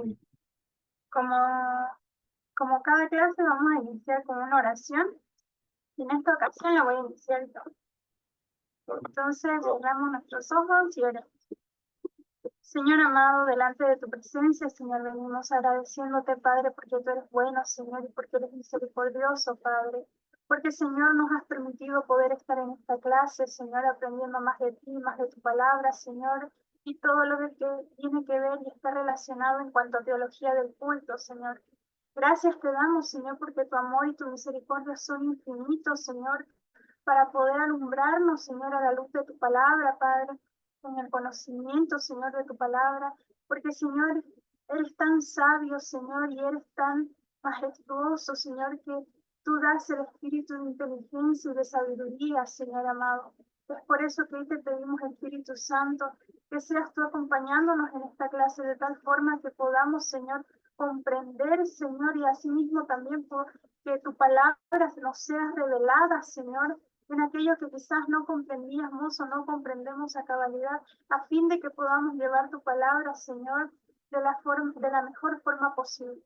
Y como, como cada clase vamos a iniciar con una oración y en esta ocasión la voy a iniciar yo. Entonces cerramos nuestros ojos y oremos. Señor amado, delante de tu presencia, Señor, venimos agradeciéndote, Padre, porque tú eres bueno, Señor, y porque eres misericordioso, Padre. Porque, Señor, nos has permitido poder estar en esta clase, Señor, aprendiendo más de ti, más de tu palabra, Señor, y todo lo que tiene que ver y está relacionado en cuanto a teología del culto, Señor. Gracias te damos, Señor, porque tu amor y tu misericordia son infinitos, Señor, para poder alumbrarnos, Señor, a la luz de tu palabra, Padre, en el conocimiento, Señor, de tu palabra, porque, Señor, eres tan sabio, Señor, y eres tan majestuoso, Señor, que tú das el espíritu de inteligencia y de sabiduría, Señor amado. Es por eso que hoy te pedimos, Espíritu Santo, que seas tú acompañándonos en esta clase de tal forma que podamos, Señor, comprender, Señor, y asimismo también que tu palabra nos sea revelada, Señor, en aquello que quizás no comprendíamos o no comprendemos a cabalidad, a fin de que podamos llevar tu palabra, Señor, de la mejor forma posible.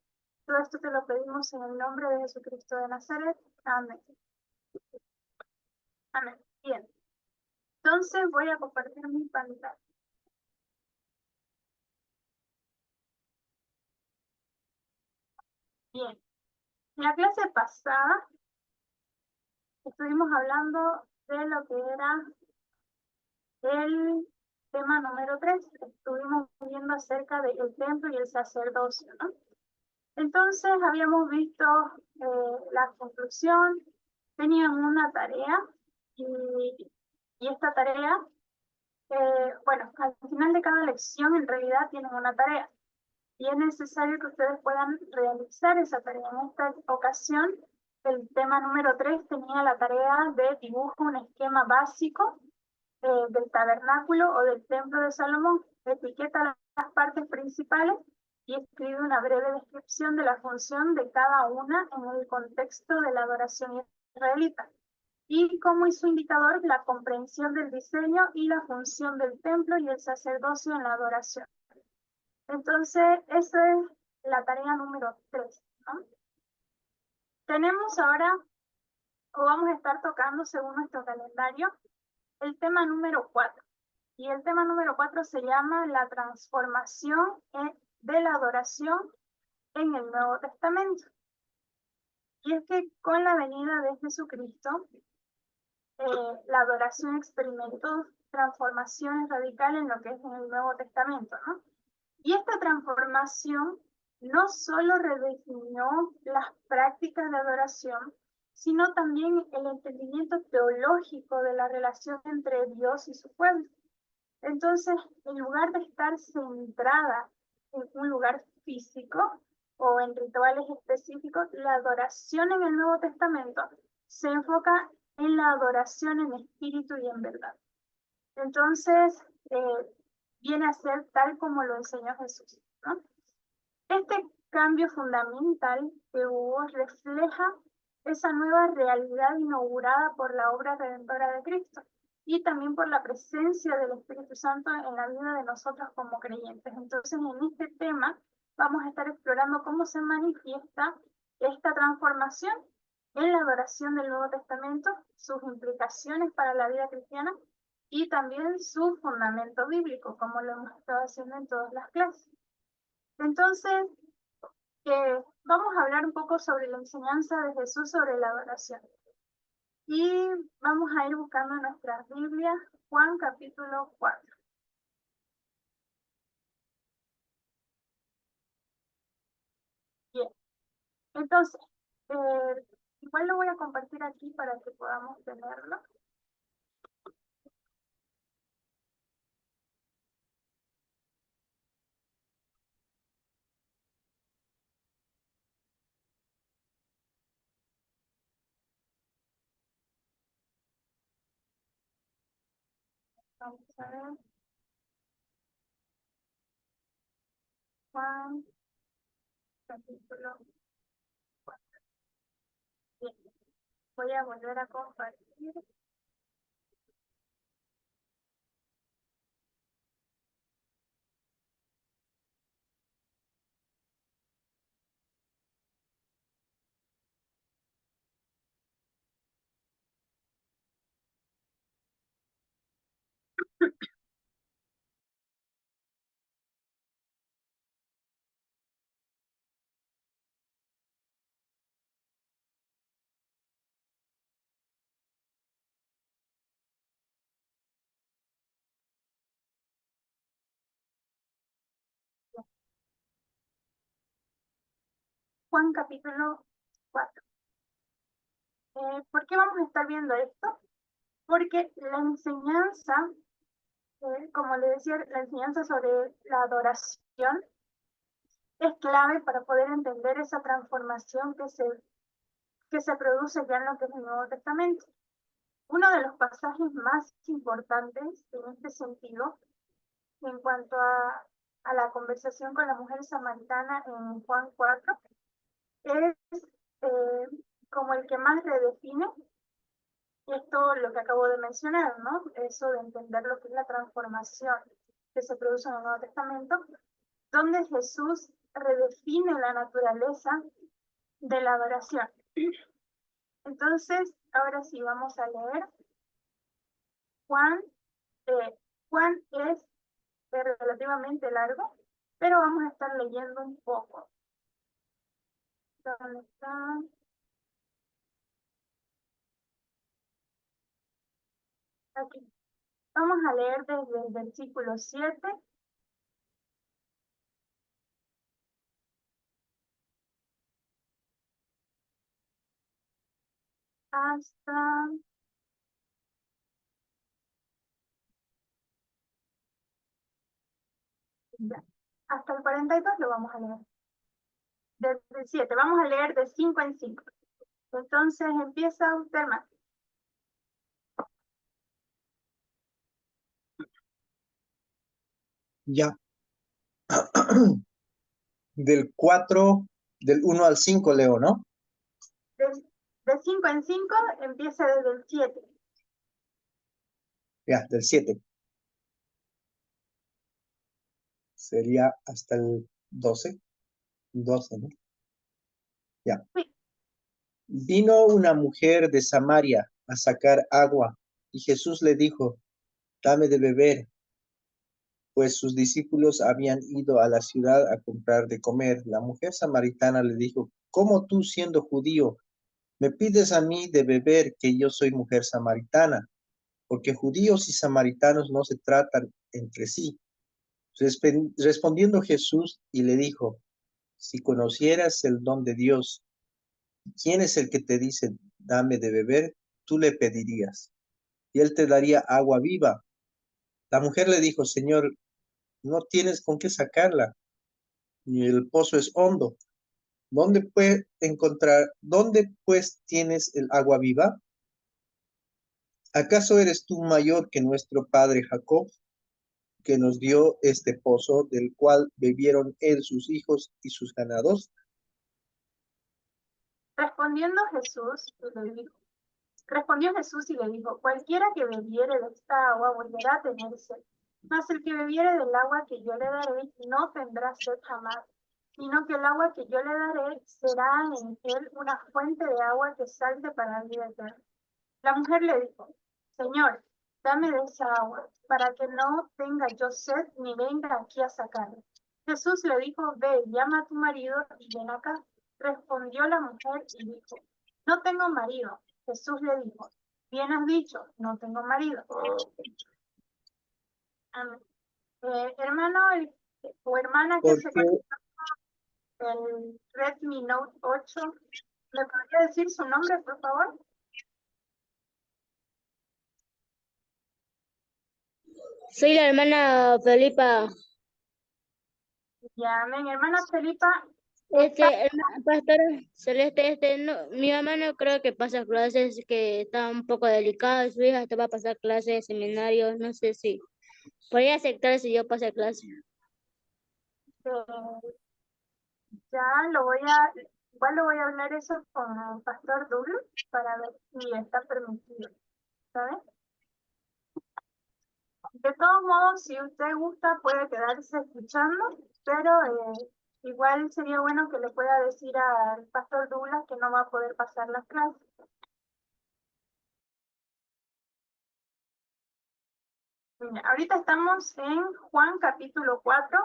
Todo esto te lo pedimos en el nombre de Jesucristo de Nazaret. Amén. Amén. Bien. Entonces voy a compartir mi pantalla. Bien. En la clase pasada estuvimos hablando de lo que era el tema número 3. Estuvimos viendo acerca del templo y el sacerdocio, ¿no? Entonces habíamos visto la conclusión, tenían una tarea y, y esta tarea, bueno, al final de cada lección en realidad tienen una tarea y es necesario que ustedes puedan realizar esa tarea. En esta ocasión, el tema número 3 tenía la tarea de dibujo un esquema básico del tabernáculo o del templo de Salomón, etiqueta las partes principales y escribe una breve descripción de la función de cada una en el contexto de la adoración israelita. Y como hizo indicador, la comprensión del diseño y la función del templo y el sacerdocio en la adoración. Entonces, esa es la tarea número 3, ¿no? Tenemos ahora, o vamos a estar tocando según nuestro calendario, el tema número 4. Y el tema número 4 se llama la transformación de la adoración en el Nuevo Testamento. Y es que con la venida de Jesucristo, la adoración experimentó transformaciones radicales en lo que es en el Nuevo Testamento, ¿no? Y esta transformación no solo redefinió las prácticas de adoración, sino también el entendimiento teológico de la relación entre Dios y su pueblo. Entonces, en lugar de estar centrada en un lugar físico o en rituales específicos, la adoración en el Nuevo Testamento se enfoca en la adoración en espíritu y en verdad. Entonces, viene a ser tal como lo enseñó Jesús, ¿no? Este cambio fundamental que hubo refleja esa nueva realidad inaugurada por la obra redentora de Cristo y también por la presencia del Espíritu Santo en la vida de nosotros como creyentes. Entonces, en este tema vamos a estar explorando cómo se manifiesta esta transformación en la adoración del Nuevo Testamento, sus implicaciones para la vida cristiana y también su fundamento bíblico, como lo hemos estado haciendo en todas las clases. Entonces, vamos a hablar un poco sobre la enseñanza de Jesús sobre la adoración. Y vamos a ir buscando en nuestras Biblias Juan capítulo 4. Bien, entonces, igual lo voy a compartir aquí para que podamos tenerlo. Vamos a ver. Juan capítulo 4. Bien, voy a volver a compartir. Juan capítulo 4. ¿Por qué vamos a estar viendo esto? Porque la enseñanza, como le decía, la enseñanza sobre la adoración es clave para poder entender esa transformación que se produce ya en lo que es el Nuevo Testamento. Uno de los pasajes más importantes en este sentido, en cuanto a la conversación con la mujer samaritana en Juan 4, es como el que más redefine esto, lo que acabo de mencionar, ¿no? Eso de entender lo que es la transformación que se produce en el Nuevo Testamento, donde Jesús redefine la naturaleza de la adoración. Entonces, ahora sí vamos a leer Juan. Juan es relativamente largo, pero vamos a estar leyendo un poco. ¿Dónde está? Aquí. Vamos a leer desde el versículo 7 hasta, ya, hasta el 42 lo vamos a leer. Desde el 7, vamos a leer de 5 en 5. Entonces empieza usted más. Ya. Del 4, del 1 al 5 leo, ¿no? De 5 en 5 empieza desde el 7. Ya, del 7. Sería hasta el 12. 12, ¿no? Ya. Sí. Vino una mujer de Samaria a sacar agua, y Jesús le dijo, dame de beber, pues sus discípulos habían ido a la ciudad a comprar de comer. La mujer samaritana le dijo, ¿cómo tú, siendo judío, me pides a mí de beber, que yo soy mujer samaritana? Porque judíos y samaritanos no se tratan entre sí. Respondiendo Jesús y le dijo, si conocieras el don de Dios, ¿quién es el que te dice, dame de beber? Tú le pedirías, y él te daría agua viva. La mujer le dijo, Señor, no tienes con qué sacarla, y el pozo es hondo. ¿Dónde pues tienes el agua viva? ¿Acaso eres tú mayor que nuestro padre Jacob, que nos dio este pozo, del cual bebieron él, sus hijos y sus ganados? Respondió Jesús y le dijo, cualquiera que bebiere de esta agua volverá a tener sed, mas el que bebiere del agua que yo le daré no tendrá sed jamás, sino que el agua que yo le daré será en él una fuente de agua que salte para la vida eterna. La mujer le dijo, Señor, dame de esa agua, para que no tenga yo sed ni venga aquí a sacarla. Jesús le dijo, ve, llama a tu marido y ven acá. Respondió la mujer y dijo, no tengo marido. Jesús le dijo, bien has dicho, no tengo marido. Amén. Hermano o hermana que se Porque conectó el Redmi Note 8, ¿me podría decir su nombre, por favor? Soy la hermana Felipa. Ya, amén. Hermana Felipa, está Pastora Celeste, no, mi mamá no creo que pasa clases, que está un poco delicada, su hija te va a pasar clases, seminarios, no sé si podría aceptar si yo paso clases. ya igual lo voy a hablar eso con el pastor Douglas para ver si está permitido, ¿sabes? De todos modos, si usted gusta, puede quedarse escuchando, pero igual sería bueno que le pueda decir al pastor Douglas que no va a poder pasar las clases. Mira, ahorita estamos en Juan capítulo 4,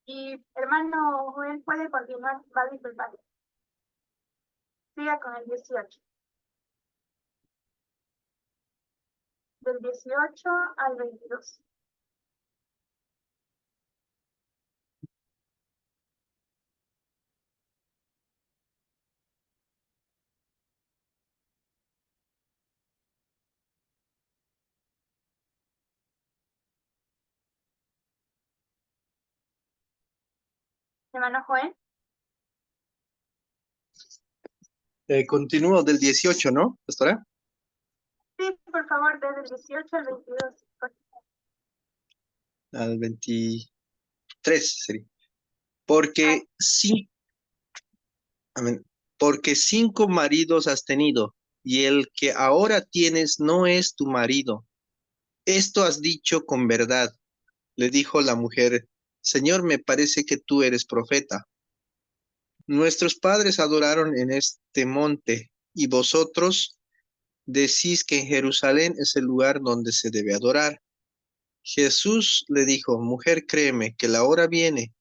y hermano Joel puede continuar, va a disculpar. Siga con el 18. Del 18 al 22. Hermano Joel. Continúo del 18, ¿no, pastora? Sí, por favor, desde el 18 al 22. Al 23 sería. Ah, Porque sí, amén. Porque 5 maridos has tenido, y el que ahora tienes no es tu marido. Esto has dicho con verdad. Le dijo la mujer, Señor, me parece que tú eres profeta. Nuestros padres adoraron en este monte, y vosotros decís que en Jerusalén es el lugar donde se debe adorar. Jesús le dijo, mujer, créeme que la hora viene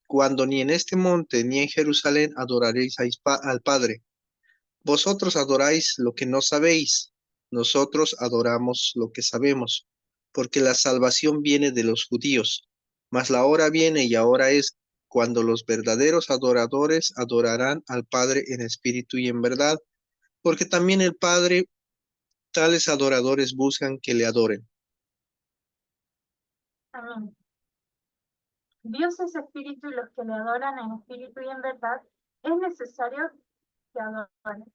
cuando ni en este monte ni en Jerusalén adoraréis al Padre. Vosotros adoráis lo que no sabéis, nosotros adoramos lo que sabemos, porque la salvación viene de los judíos. Mas la hora viene y ahora es cuando los verdaderos adoradores adorarán al Padre en espíritu y en verdad, porque también el Padre tales adoradores buscan que le adoren. amén. Dios es espíritu y los que le adoran en espíritu y en verdad es necesario que adoren.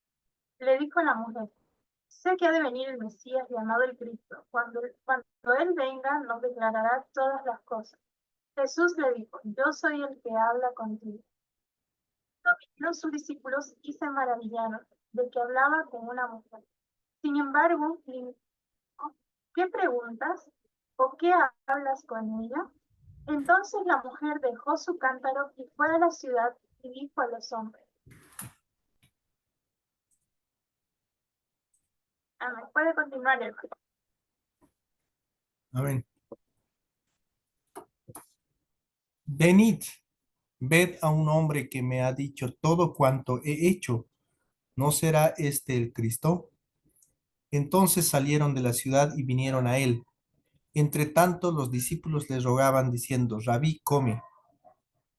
Le dijo la mujer, sé que ha de venir el Mesías llamado el Cristo. Cuando Él venga, nos declarará todas las cosas. Jesús le dijo, yo soy el que habla contigo. Los sus discípulos y se maravillaron de que hablaba con una mujer. Sin embargo, le dijo, ¿qué preguntas o qué hablas con ella? Entonces la mujer dejó su cántaro y fue a la ciudad y dijo a los hombres. Amén. Puede continuar, hermano. Amén. Venid, ved a un hombre que me ha dicho todo cuanto he hecho. ¿No será este el Cristo? Entonces salieron de la ciudad y vinieron a él. Entre tanto, los discípulos le rogaban diciendo, Rabí, come.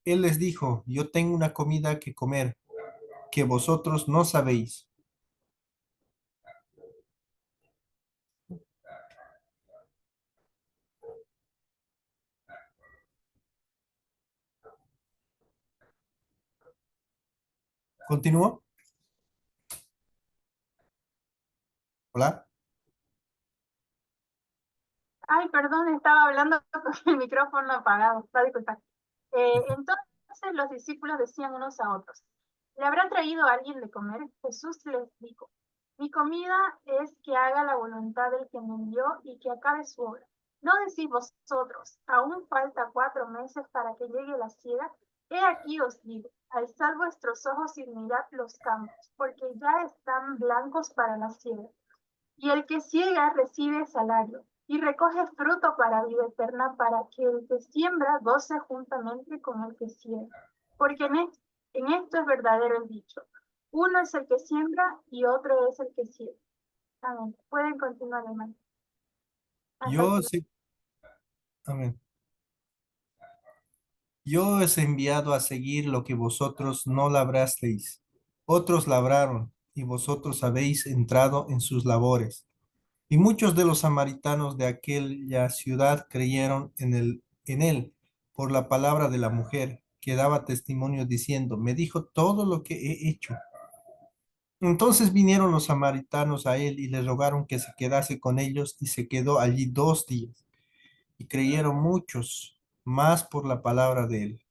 Él les dijo, yo tengo una comida que comer, que vosotros no sabéis. ¿Continúo? Hola. Ay, perdón, estaba hablando con el micrófono apagado. Disculpa. Entonces los discípulos decían unos a otros, ¿le habrá traído a alguien de comer? Jesús les dijo, mi comida es que haga la voluntad del que me envió y que acabe su obra. ¿No decís vosotros, aún falta 4 meses para que llegue la siega? He aquí os digo, alzad vuestros ojos y mirad los campos, porque ya están blancos para la siega. Y el que ciega recibe salario y recoge fruto para vida eterna, para que el que siembra goce juntamente con el que ciega. Porque en esto es verdadero el dicho. Uno es el que siembra y otro es el que ciega. Amén. Pueden continuar, hermano. Yo sí. Amén. Yo os he enviado a seguir lo que vosotros no labrasteis. Otros labraron, y vosotros habéis entrado en sus labores. Y muchos de los samaritanos de aquella ciudad creyeron en él por la palabra de la mujer, que daba testimonio diciendo, me dijo todo lo que he hecho. Entonces vinieron los samaritanos a él y le rogaron que se quedase con ellos, y se quedó allí 2 días. Y creyeron muchos, más por la palabra de él.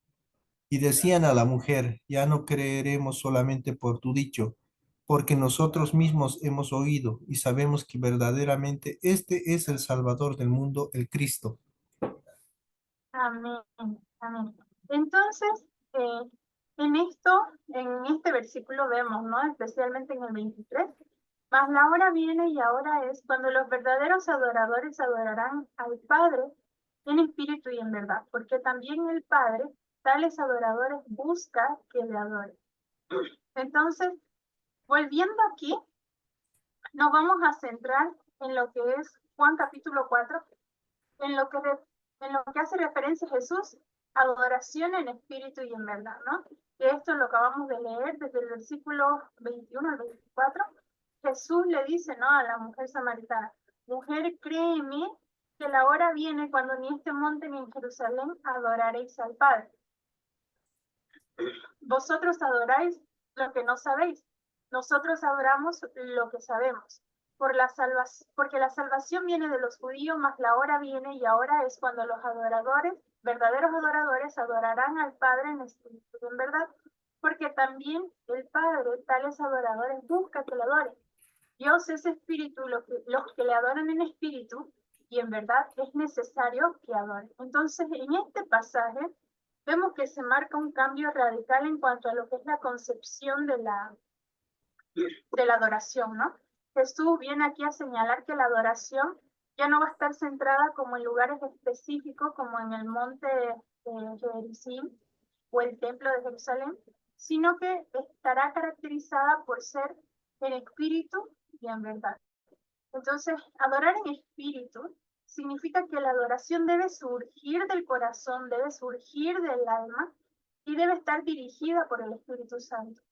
Y decían a la mujer, ya no creeremos solamente por tu dicho, porque nosotros mismos hemos oído y sabemos que verdaderamente este es el Salvador del mundo, el Cristo. Amén. Amén. Entonces, en este versículo vemos, ¿no? Especialmente en el 23, mas la hora viene y ahora es cuando los verdaderos adoradores adorarán al Padre en espíritu y en verdad, porque también el Padre, tales adoradores, busca que le adoren. Entonces, volviendo aquí, nos vamos a centrar en lo que es Juan capítulo 4, en lo que hace referencia a Jesús, adoración en espíritu y en verdad, ¿no? Y esto lo acabamos de leer desde el versículo 21 al 24. Jesús le dice, ¿no?, a la mujer samaritana, mujer, créeme que la hora viene cuando ni este monte ni en Jerusalén adoraréis al Padre. Vosotros adoráis lo que no sabéis. Nosotros adoramos lo que sabemos. Porque la salvación viene de los judíos, mas la hora viene y ahora es cuando los adoradores, verdaderos adoradores, adorarán al Padre en espíritu y en verdad. Porque también el Padre, tales adoradores, busca que le adoren. Dios es espíritu, los que le adoran en espíritu y en verdad es necesario que adoren. Entonces, en este pasaje vemos que se marca un cambio radical en cuanto a lo que es la concepción de la adoración, ¿no? Jesús viene aquí a señalar que la adoración ya no va a estar centrada como en lugares específicos, como en el monte Gerizim o el templo de Jerusalén, sino que estará caracterizada por ser en espíritu y en verdad. Entonces, adorar en espíritu significa que la adoración debe surgir del corazón, debe surgir del alma y debe estar dirigida por el Espíritu Santo,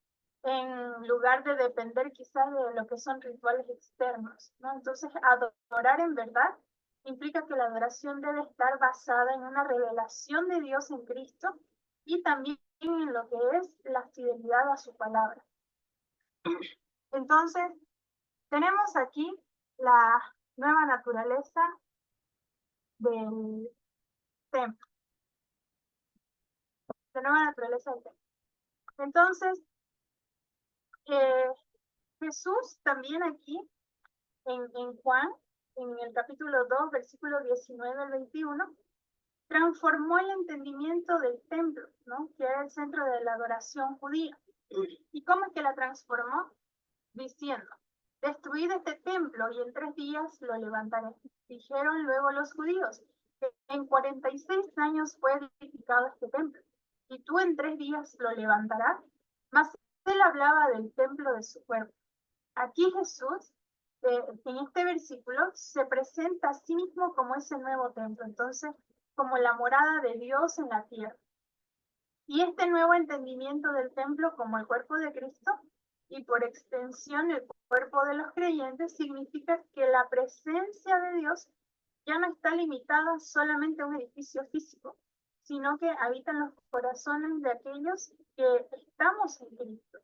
en lugar de depender quizás de lo que son rituales externos, ¿no? Entonces, adorar en verdad implica que la adoración debe estar basada en una revelación de Dios en Cristo y también en lo que es la fidelidad a su palabra. Entonces, tenemos aquí la nueva naturaleza del templo, la nueva naturaleza del templo. Entonces, Jesús también aquí en Juan, en el capítulo 2, versículo 19 al 21, transformó el entendimiento del templo, ¿no? Que era el centro de la adoración judía. ¿Y cómo es que la transformó? Diciendo, destruid este templo y en 3 días lo levantaré. Dijeron luego los judíos, en 46 años fue edificado este templo, y tú en 3 días lo levantarás. Mas él hablaba del templo de su cuerpo. Aquí Jesús, en este versículo, se presenta a sí mismo como ese nuevo templo, entonces, como la morada de Dios en la tierra. Y este nuevo entendimiento del templo como el cuerpo de Cristo y por extensión el cuerpo de los creyentes significa que la presencia de Dios ya no está limitada solamente a un edificio físico, sino que habita en los corazones de aquellos que estamos en Cristo,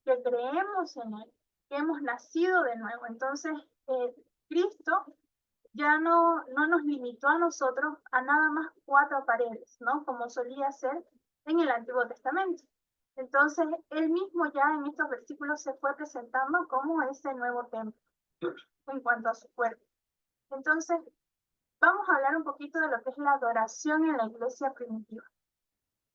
que creemos en Él, que hemos nacido de nuevo. Entonces, Cristo ya no nos limitó a nosotros a nada más 4 paredes, ¿no? Como solía ser en el Antiguo Testamento. Entonces, él mismo ya en estos versículos se fue presentando como ese nuevo templo en cuanto a su cuerpo. Entonces, vamos a hablar un poquito de lo que es la adoración en la iglesia primitiva.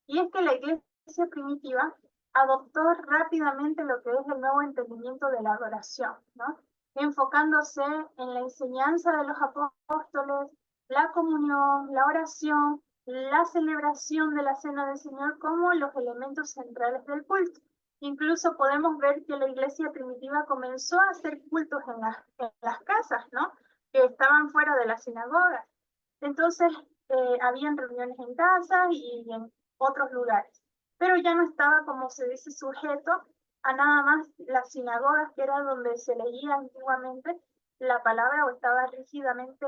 Y es que la iglesia primitiva adoptó rápidamente lo que es el nuevo entendimiento de la adoración, ¿no? Enfocándose en la enseñanza de los apóstoles, la comunión, la oración, la celebración de la Cena del Señor como los elementos centrales del culto. Incluso podemos ver que la iglesia primitiva comenzó a hacer cultos en las casas, ¿no? Que estaban fuera de las sinagogas. Entonces, habían reuniones en casa y en otros lugares, pero ya no estaba, como se dice, sujeto a nada más las sinagogas, que era donde se leía antiguamente la palabra, o estaba rígidamente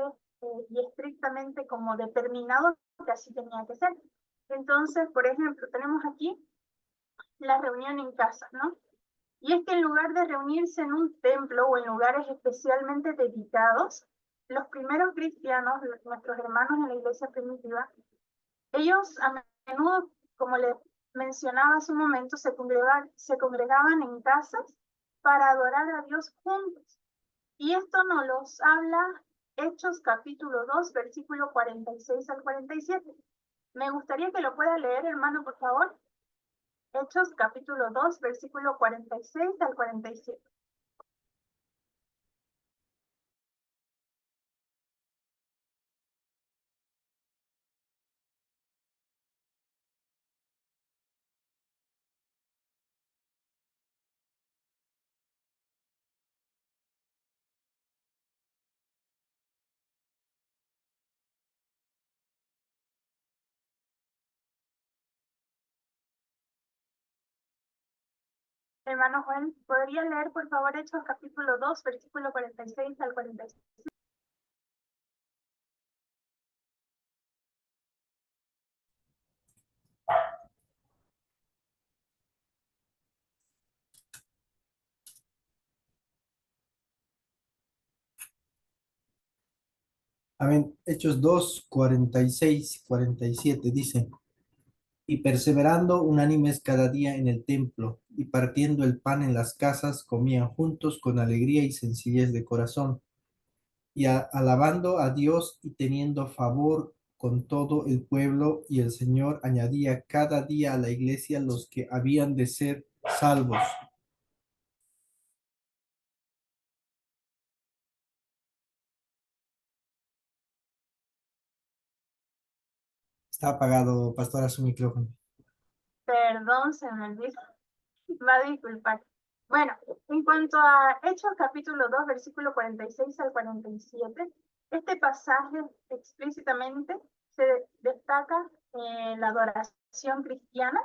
y estrictamente como determinado que así tenía que ser. Entonces, por ejemplo, tenemos aquí la reunión en casa, ¿no? Y es que en lugar de reunirse en un templo o en lugares especialmente dedicados, los primeros cristianos, nuestros hermanos en la iglesia primitiva, ellos a menudo, como les mencionaba hace un momento, se congregaban en casas para adorar a Dios juntos. Y esto nos los habla Hechos capítulo 2, versículo 46 al 47. Me gustaría que lo pueda leer, hermano, por favor. Hechos capítulo 2, versículo 46 al 47. Hermano Juan, ¿podría leer, por favor, Hechos capítulo 2, versículo 46 al 47? Amén. Hechos 2, 46, 47 dice, y perseverando unánimes cada día en el templo, y partiendo el pan en las casas, comían juntos con alegría y sencillez de corazón, y alabando a Dios y teniendo favor con todo el pueblo, y el Señor añadía cada día a la iglesia los que habían de ser salvos. Está apagado, pastora, su micrófono. Perdón, se me olvidó. Va a disculpar. Bueno, en cuanto a Hechos capítulo 2, versículo 46 al 47, este pasaje explícitamente se destaca la adoración cristiana,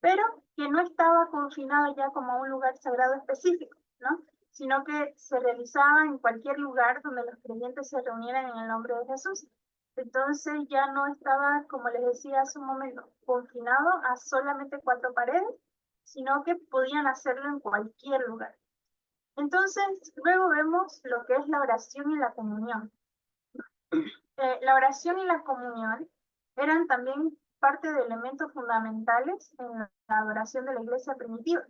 pero que no estaba confinada ya como a un lugar sagrado específico, ¿no? Sino que se realizaba en cualquier lugar donde los creyentes se reunieran en el nombre de Jesús. Entonces ya no estaba, como les decía hace un momento, confinado a solamente 4 paredes, sino que podían hacerlo en cualquier lugar. Entonces, luego vemos lo que es la oración y la comunión. La oración y la comunión eran también parte de elementos fundamentales en la adoración de la iglesia primitiva.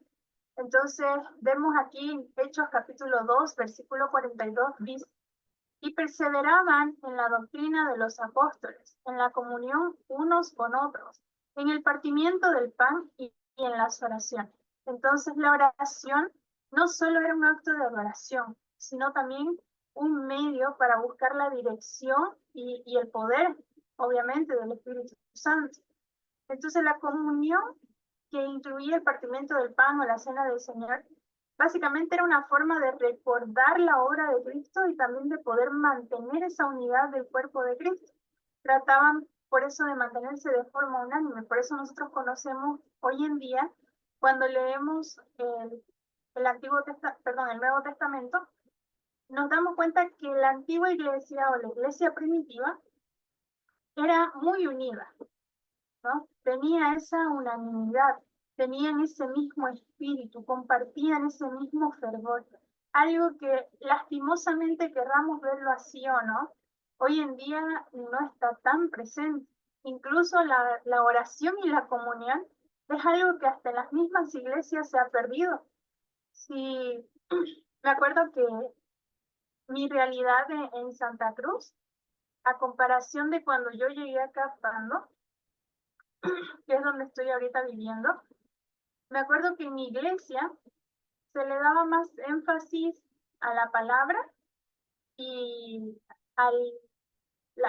Entonces, vemos aquí en Hechos capítulo 2, versículo 42, dice, y perseveraban en la doctrina de los apóstoles, en la comunión unos con otros, en el partimiento del pan y en las oraciones. Entonces la oración no solo era un acto de adoración, sino también un medio para buscar la dirección y el poder, obviamente, del Espíritu Santo. Entonces la comunión, que incluía el partimiento del pan o la cena del Señor, básicamente era una forma de recordar la obra de Cristo y también de poder mantener esa unidad del cuerpo de Cristo. Trataban por eso de mantenerse de forma unánime. Por eso nosotros conocemos hoy en día, cuando leemos el Nuevo Testamento, nos damos cuenta que la antigua iglesia o la iglesia primitiva era muy unida, ¿no? Tenía esa unanimidad, tenían ese mismo espíritu, compartían ese mismo fervor. Algo que lastimosamente querramos verlo así o no, hoy en día no está tan presente. Incluso la oración y la comunión es algo que hasta en las mismas iglesias se ha perdido. Sí, me acuerdo que mi realidad en Santa Cruz, a comparación de cuando yo llegué acá a Pando, que es donde estoy ahorita viviendo, me acuerdo que en mi iglesia se le daba más énfasis a la palabra y a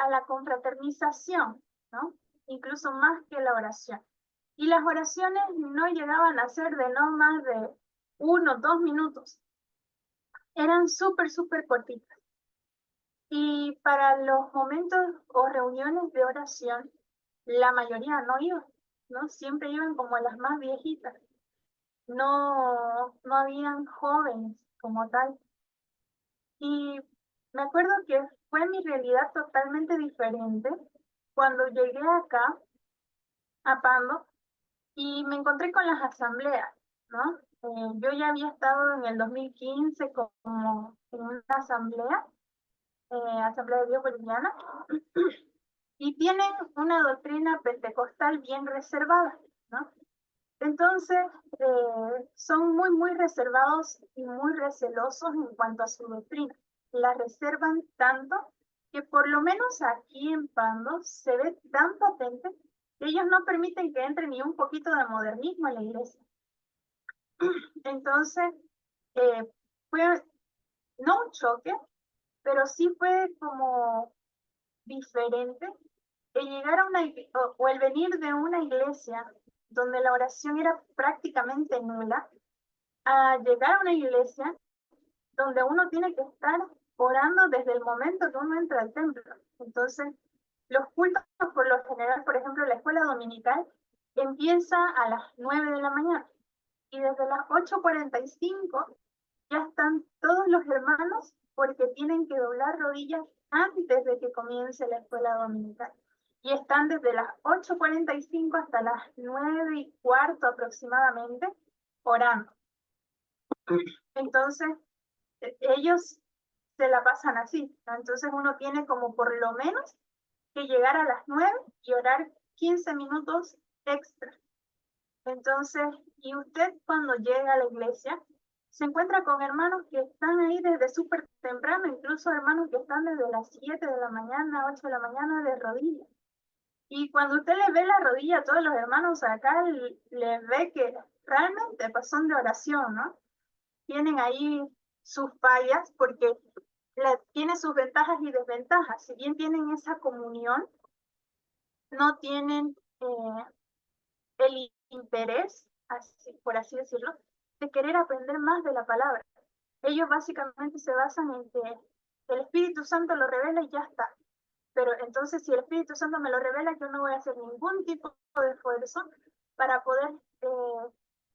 la confraternización, ¿no? Incluso más que la oración. Y las oraciones no llegaban a ser de no más de 1 o 2 minutos. Eran súper cortitas. Y para los momentos o reuniones de oración, la mayoría no iban, ¿no? Siempre iban como las más viejitas. No habían jóvenes como tal. Y me acuerdo que fue mi realidad totalmente diferente cuando llegué acá a Pando y me encontré con las asambleas, ¿no? Yo ya había estado en el 2015 como en una asamblea, Asamblea de Dios Boliviana, y tienen una doctrina pentecostal bien reservada, ¿no? Entonces, son muy reservados y muy recelosos en cuanto a su doctrina. La reservan tanto que por lo menos aquí en Pando se ve tan patente que ellos no permiten que entre ni un poquito de modernismo en la iglesia. Entonces, fue no un choque, pero sí fue como diferente el llegar a o el venir de una iglesia donde la oración era prácticamente nula, a llegar a una iglesia donde uno tiene que estar orando desde el momento que uno entra al templo. Entonces, los cultos por lo general, por ejemplo, la escuela dominical empieza a las 9 de la mañana y desde las 8:45 ya están todos los hermanos porque tienen que doblar rodillas antes de que comience la escuela dominical. Y están desde las 8:45 hasta las 9:15 aproximadamente orando. Entonces, ellos se la pasan así, ¿no? Entonces uno tiene como por lo menos que llegar a las 9 y orar 15 minutos extra. Entonces, y usted cuando llega a la iglesia, se encuentra con hermanos que están ahí desde súper temprano, incluso hermanos que están desde las 7 de la mañana, 8 de la mañana de rodillas. Y cuando usted le ve la rodilla a todos los hermanos acá, le ve que realmente pues, son de oración, ¿no? Tienen ahí sus fallas porque tiene sus ventajas y desventajas. Si bien tienen esa comunión, no tienen el interés, así, por así decirlo, de querer aprender más de la palabra. Ellos básicamente se basan en que el Espíritu Santo lo revela y ya está. Pero entonces, si el Espíritu Santo me lo revela, yo no voy a hacer ningún tipo de esfuerzo para poder,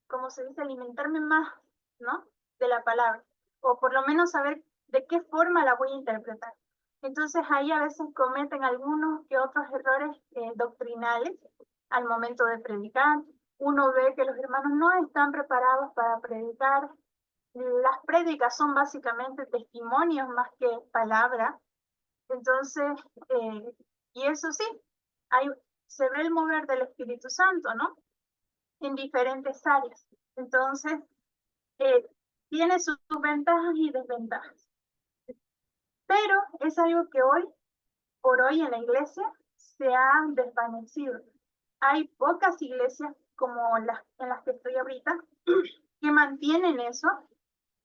como se dice, alimentarme más, ¿no? De la palabra. O por lo menos saber de qué forma la voy a interpretar. Entonces, ahí a veces cometen algunos que otros errores doctrinales al momento de predicar. Uno ve que los hermanos no están preparados para predicar. Las prédicas son básicamente testimonios más que palabras. Entonces, y eso sí, se ve el mover del Espíritu Santo, ¿no? En diferentes áreas. Entonces, tiene sus ventajas y desventajas. Pero es algo que hoy, por hoy en la iglesia, se ha desvanecido. Hay pocas iglesias como en las que estoy ahorita que mantienen eso,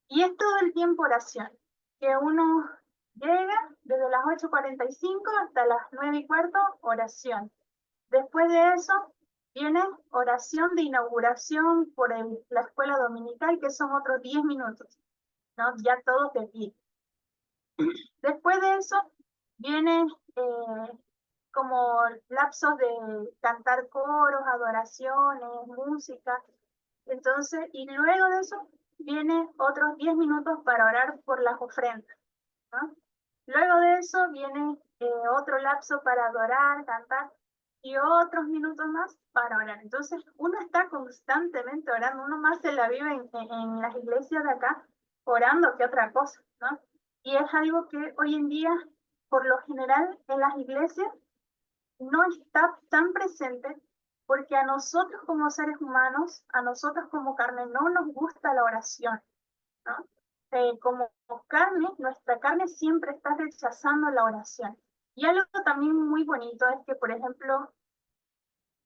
y es todo el tiempo oración, que uno llega desde las 8:45 hasta las 9:15, oración. Después de eso viene oración de inauguración por la escuela dominical, que son otros 10 minutos, ¿no? Ya todos de pie. Después de eso viene como lapsos de cantar coros, adoraciones, música. Entonces, y luego de eso viene otros 10 minutos para orar por las ofrendas, ¿no? Luego de eso viene otro lapso para adorar, cantar y otros minutos más para orar. Entonces, uno está constantemente orando, uno más se la vive en las iglesias de acá orando que otra cosa, ¿no? Y es algo que hoy en día, por lo general, en las iglesias no está tan presente porque a nosotros como seres humanos, a nosotros como carne, no nos gusta la oración, ¿no? Como carne, nuestra carne siempre está rechazando la oración. Y algo también muy bonito es que, por ejemplo,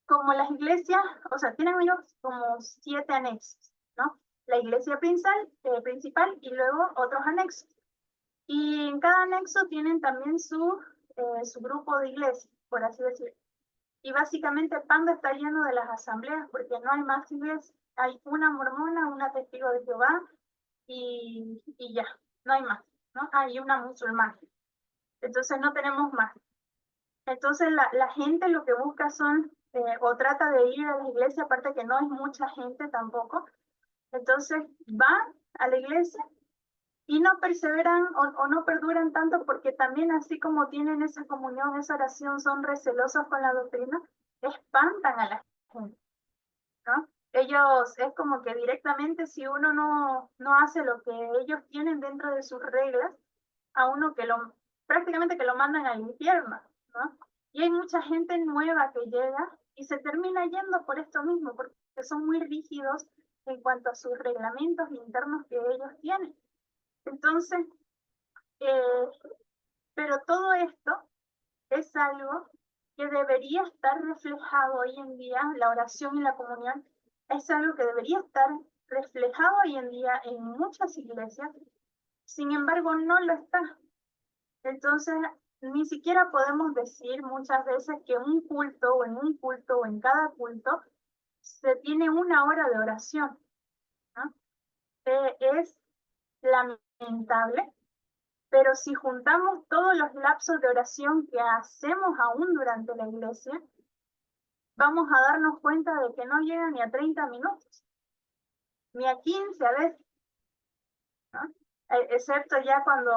como las iglesias, o sea, tienen ellos como 7 anexos, ¿no? La iglesia principal y luego otros anexos. Y en cada anexo tienen también su grupo de iglesias, por así decirlo. Y básicamente Pando está lleno de las asambleas porque no hay más iglesias. Hay una mormona, una testigo de Jehová y ya, no hay más, ¿no? Hay una musulmana. Entonces no tenemos más. Entonces la gente lo que busca son, o trata de ir a la iglesia, aparte que no es mucha gente tampoco. Entonces van a la iglesia y no perseveran o no perduran tanto porque también así como tienen esa comunión, esa oración, son recelosos con la doctrina, espantan a la gente, ¿no? Ellos es como que directamente si uno no hace lo que ellos tienen dentro de sus reglas, a uno prácticamente que lo mandan al infierno, ¿no? Y hay mucha gente nueva que llega y se termina yendo por esto mismo, porque son muy rígidos en cuanto a sus reglamentos internos que ellos tienen. Entonces, pero todo esto es algo que debería estar reflejado hoy en día, la oración y la comunión, es algo que debería estar reflejado hoy en día en muchas iglesias, sin embargo no lo está. Entonces, ni siquiera podemos decir muchas veces que un culto o en cada culto se tiene una hora de oración, ¿no? Es lamentable, pero si juntamos todos los lapsos de oración que hacemos aún durante la iglesia, vamos a darnos cuenta de que no llega ni a 30 minutos, ni a 15 a veces, ¿no? Excepto ya cuando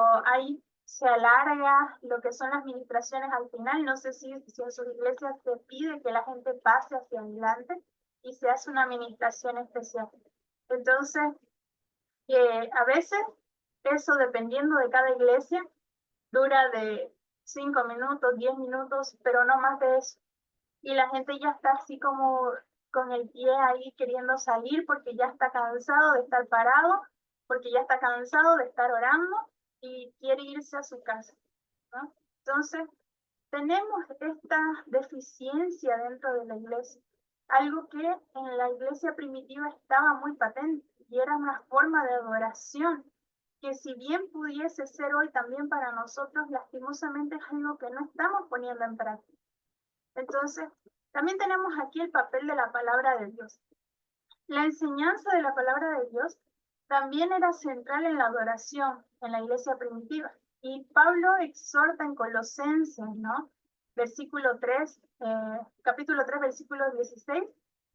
se alarga lo que son las ministraciones al final. No sé si en sus iglesias se pide que la gente pase hacia adelante y se hace una ministración especial. Entonces, a veces Eso, dependiendo de cada iglesia, dura de 5 minutos, 10 minutos, pero no más de eso. Y la gente ya está así como con el pie ahí queriendo salir porque ya está cansado de estar parado, porque ya está cansado de estar orando y quiere irse a su casa, ¿no? Entonces, tenemos esta deficiencia dentro de la iglesia, algo que en la iglesia primitiva estaba muy patente y era una forma de adoración que, si bien pudiese ser hoy también para nosotros, lastimosamente es algo que no estamos poniendo en práctica. Entonces, también tenemos aquí el papel de la palabra de Dios. La enseñanza de la palabra de Dios también era central en la adoración en la iglesia primitiva. Y Pablo exhorta en Colosenses, ¿no? Capítulo 3, versículo 16,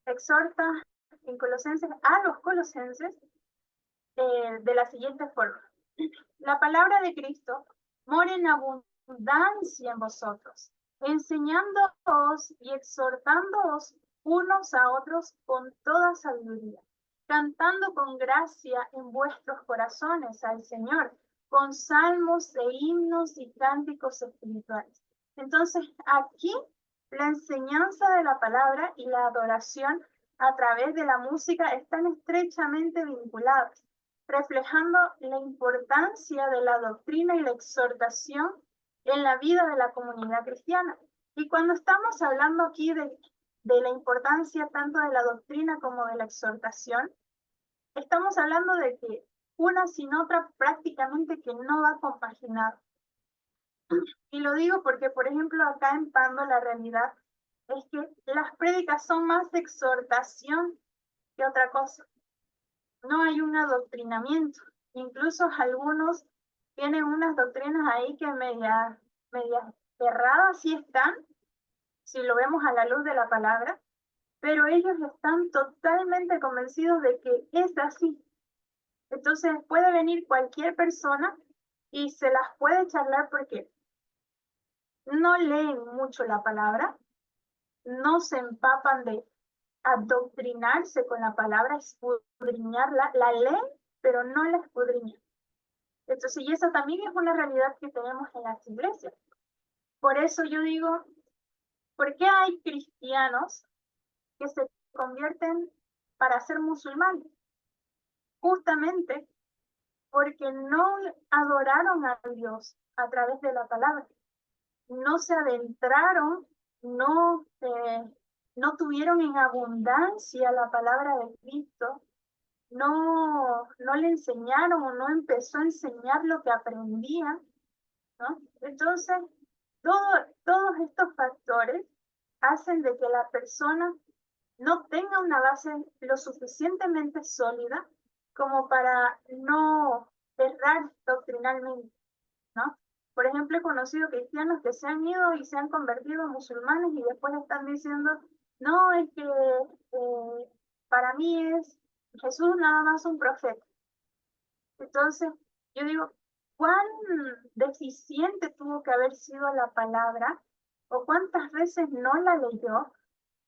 exhorta en Colosenses a los colosenses de la siguiente forma: la palabra de Cristo mora en abundancia en vosotros, enseñándoos y exhortándoos unos a otros con toda sabiduría, cantando con gracia en vuestros corazones al Señor, con salmos e himnos y cánticos espirituales. Entonces, aquí la enseñanza de la palabra y la adoración a través de la música están estrechamente vinculadas, reflejando la importancia de la doctrina y la exhortación en la vida de la comunidad cristiana. Y cuando estamos hablando aquí de la importancia tanto de la doctrina como de la exhortación, estamos hablando de que una sin otra prácticamente que no va compaginada. Y lo digo porque, por ejemplo, acá en Pando la realidad es que las prédicas son más de exhortación que otra cosa. No hay un adoctrinamiento. Incluso algunos tienen unas doctrinas ahí que media erradas sí están, si lo vemos a la luz de la palabra, pero ellos están totalmente convencidos de que es así. Entonces puede venir cualquier persona y se las puede charlar porque no leen mucho la palabra, no se empapan de adoctrinarse con la palabra, escudriñarla, la leen, pero no la escudriñan. Entonces, y esa también es una realidad que tenemos en las iglesias. Por eso yo digo, ¿por qué hay cristianos que se convierten para ser musulmanes? Justamente porque no adoraron a Dios a través de la palabra. No se adentraron, no tuvieron en abundancia la palabra de Cristo, no le enseñaron o no empezó a enseñar lo que aprendían, ¿no? Entonces, todos estos factores hacen de que la persona no tenga una base lo suficientemente sólida como para no errar doctrinalmente, ¿no? Por ejemplo, he conocido cristianos que se han ido y se han convertido en musulmanes y después están diciendo, no, es que para mí es Jesús nada más un profeta. Entonces, yo digo, ¿cuán deficiente tuvo que haber sido la palabra o cuántas veces no la leyó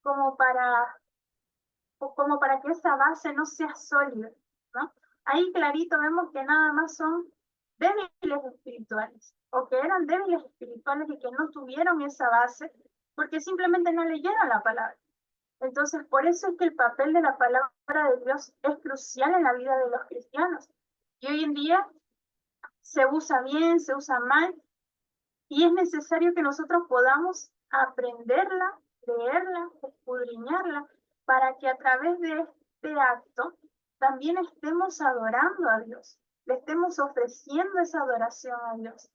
como para que esa base no sea sólida, ¿no? Ahí clarito vemos que nada más son débiles espirituales, o que eran débiles espirituales y que no tuvieron esa base porque simplemente no leyeron la palabra. Entonces, por eso es que el papel de la palabra de Dios es crucial en la vida de los cristianos. Y hoy en día se usa bien, se usa mal, y es necesario que nosotros podamos aprenderla, leerla, escudriñarla, para que a través de este acto también estemos adorando a Dios, le estemos ofreciendo esa adoración a Dios,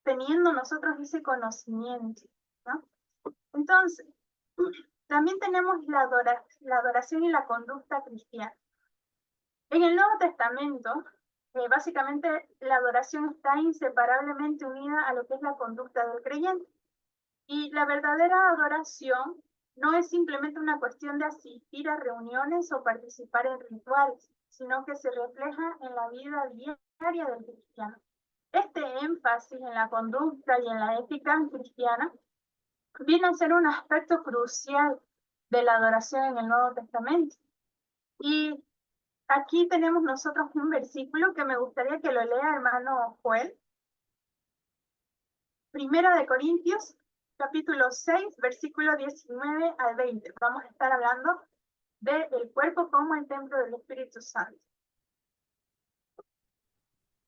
teniendo nosotros ese conocimiento, ¿no? Entonces, también tenemos la adoración y la conducta cristiana. En el Nuevo Testamento, básicamente la adoración está inseparablemente unida a lo que es la conducta del creyente. Y la verdadera adoración no es simplemente una cuestión de asistir a reuniones o participar en rituales, sino que se refleja en la vida diaria del cristiano. Este énfasis en la conducta y en la ética cristiana viene a ser un aspecto crucial de la adoración en el Nuevo Testamento. Y aquí tenemos nosotros un versículo que me gustaría que lo lea hermano Joel. Primera de Corintios, capítulo 6, versículo 19 al 20. Vamos a estar hablando del cuerpo como el templo del Espíritu Santo.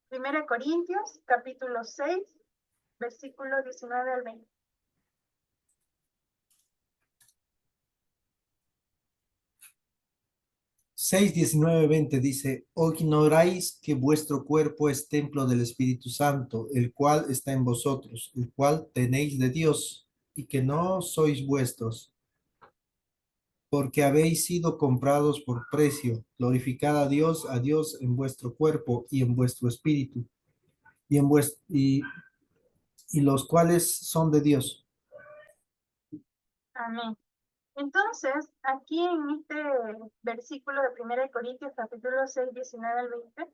Primera de Corintios, capítulo 6, versículo 19 al 20. Seis 19 20 dice, ¿o ignoráis que vuestro cuerpo es templo del Espíritu Santo, el cual está en vosotros, el cual tenéis de Dios, y que no sois vuestros, porque habéis sido comprados por precio? Glorificad a Dios en vuestro cuerpo y en vuestro espíritu, y los cuales son de Dios. Amén. Entonces, aquí en este versículo de 1 Corintios, capítulo 6, 19 al 20,